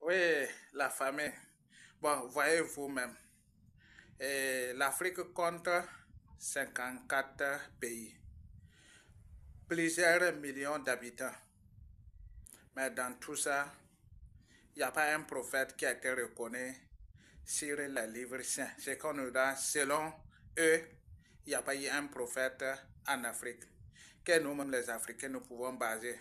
Oui, la famille. Bon, voyez vous-même. L'Afrique compte 54 pays, plusieurs millions d'habitants. Mais dans tout ça, il n'y a pas un prophète qui a été reconnu sur les livres saints. C'est qu'on nous donne, selon eux, il n'y a pas eu un prophète en Afrique que nous-mêmes les Africains nous pouvons baser.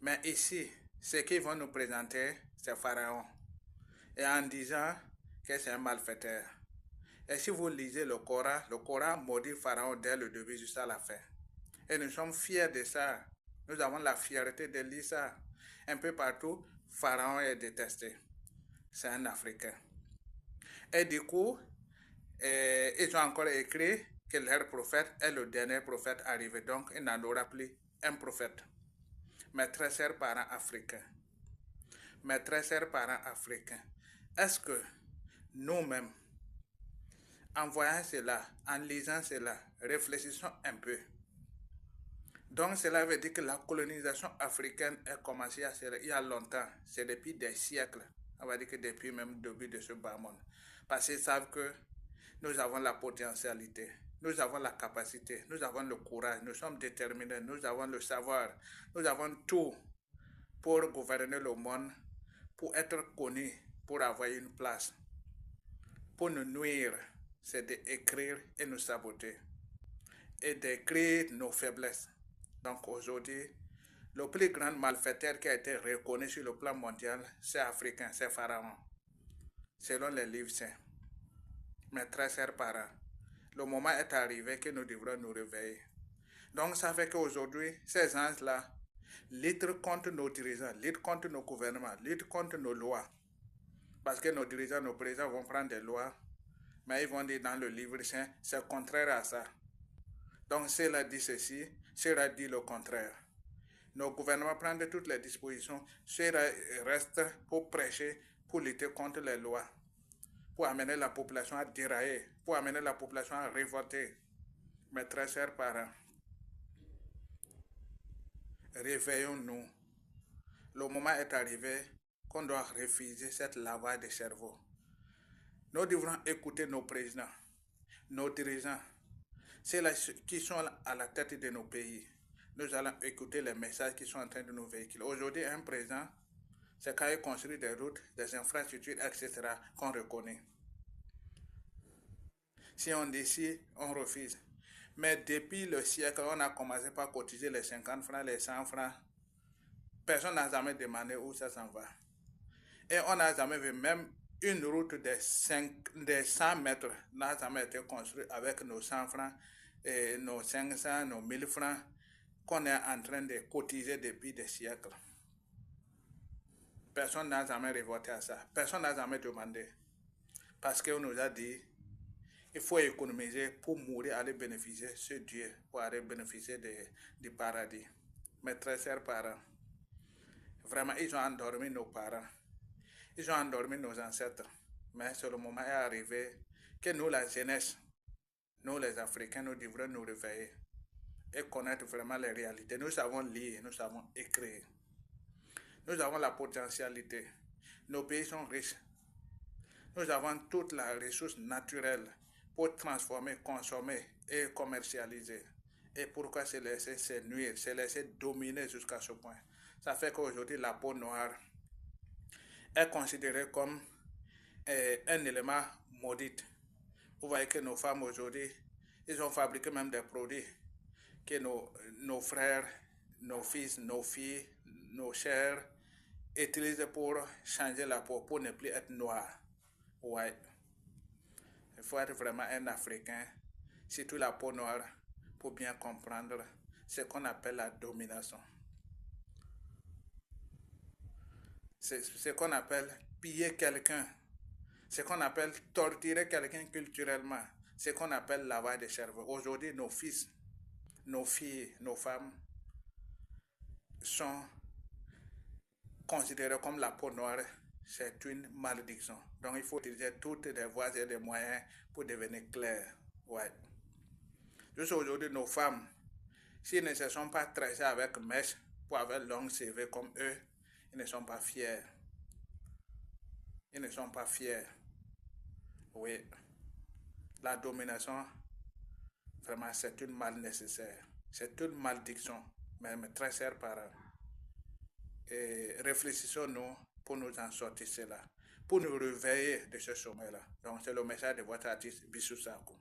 Mais ici, ce qu'ils vont nous présenter, c'est Pharaon. Et en disant que c'est un malfaiteur. Et si vous lisez le Coran maudit Pharaon dès le début jusqu'à la fin. Et nous sommes fiers de ça. Nous avons la fierté de lire ça. Un peu partout, Pharaon est détesté. C'est un Africain. Et du coup, ils ont encore écrit que leur prophète est le dernier prophète arrivé. Donc, il n'en aura plus un prophète. Mes très chers parents africains, mes très chers parents africains, est-ce que nous-mêmes, en voyant cela, en lisant cela, réfléchissons un peu. Donc cela veut dire que la colonisation africaine a commencé il y a longtemps, c'est depuis des siècles, on va dire que depuis même le début de ce bas monde. Parce qu'ils savent que nous avons la potentialité, nous avons la capacité, nous avons le courage, nous sommes déterminés, nous avons le savoir, nous avons tout pour gouverner le monde, pour être connus, pour avoir une place. Pour nous nuire, c'est d'écrire et nous saboter et d'écrire nos faiblesses. Donc aujourd'hui, le plus grand malfaiteur qui a été reconnu sur le plan mondial, c'est africain, c'est Pharaon, selon les livres saints. Mes très chers parents, le moment est arrivé que nous devrons nous réveiller. Donc ça fait qu'aujourd'hui, ces gens-là luttent contre nos dirigeants, luttent contre nos gouvernements, luttent contre nos lois. Parce que nos dirigeants, nos présidents vont prendre des lois, mais ils vont dire dans le livre saint, c'est contraire à ça. Donc cela dit ceci, cela dit le contraire. Nos gouvernements prennent toutes les dispositions, cela reste pour prêcher, pour lutter contre les lois, pour amener la population à dérailler, pour amener la population à révolter. Mes très chers parents, réveillons-nous. Le moment est arrivé qu'on doit refuser cette lavage de cerveau. Nous devrons écouter nos présidents, nos dirigeants, ceux-là qui sont à la tête de nos pays. Nous allons écouter les messages qui sont en train de nous véhiculer. Aujourd'hui, un président, c'est quand il construit des routes, des infrastructures, etc., qu'on reconnaît. Si on décide, on refuse. Mais depuis le siècle, on a commencé par cotiser les 50 francs, les 100 francs. Personne n'a jamais demandé où ça s'en va. Et on n'a jamais vu même une route de 100 mètres n'a jamais été construite avec nos 100 francs, et nos 500, nos 1000 francs qu'on est en train de cotiser depuis des siècles. Personne n'a jamais révolté à ça. Personne n'a jamais demandé. Parce qu'on nous a dit, il faut économiser pour mourir, aller bénéficier de ce Dieu, pour aller bénéficier du paradis. Mes très chers parents, vraiment, ils ont endormi nos parents. Ils ont endormi nos ancêtres. Mais c'est le moment est arrivé que nous, la jeunesse, nous les Africains, nous devrons nous réveiller et connaître vraiment les réalités. Nous savons lire, nous savons écrire. Nous avons la potentialité. Nos pays sont riches. Nous avons toute la ressource naturelle pour transformer, consommer et commercialiser. Et pourquoi se laisser se nuire, se laisser dominer jusqu'à ce point? Ça fait qu'aujourd'hui, la peau noire est considérée comme un élément maudit. Vous voyez que nos femmes aujourd'hui, ils ont fabriqué même des produits que nos frères, nos fils, nos filles, nos chers utilisent pour changer la peau, pour ne plus être noir. Ouais. Il faut être vraiment un Africain, surtout la peau noire, pour bien comprendre ce qu'on appelle la domination. C'est ce qu'on appelle piller quelqu'un, ce qu'on appelle torturer quelqu'un culturellement, ce qu'on appelle lavage de cerveau. Aujourd'hui, nos fils, nos filles, nos femmes sont considérés comme la peau noire. C'est une malédiction. Donc il faut utiliser toutes les voies et les moyens pour devenir clair. Ouais. Juste aujourd'hui, nos femmes, s'ils ne se sont pas tressés avec mèche pour avoir long CV comme eux, ils ne sont pas fiers. Ils ne sont pas fiers. Oui, la domination, vraiment, c'est une mal nécessaire. C'est une malédiction, même très chers parents. Et réfléchissons-nous pour nous en sortir cela, pour nous réveiller de ce sommeil-là. Donc, c'est le message de votre artiste Bissou Sakou.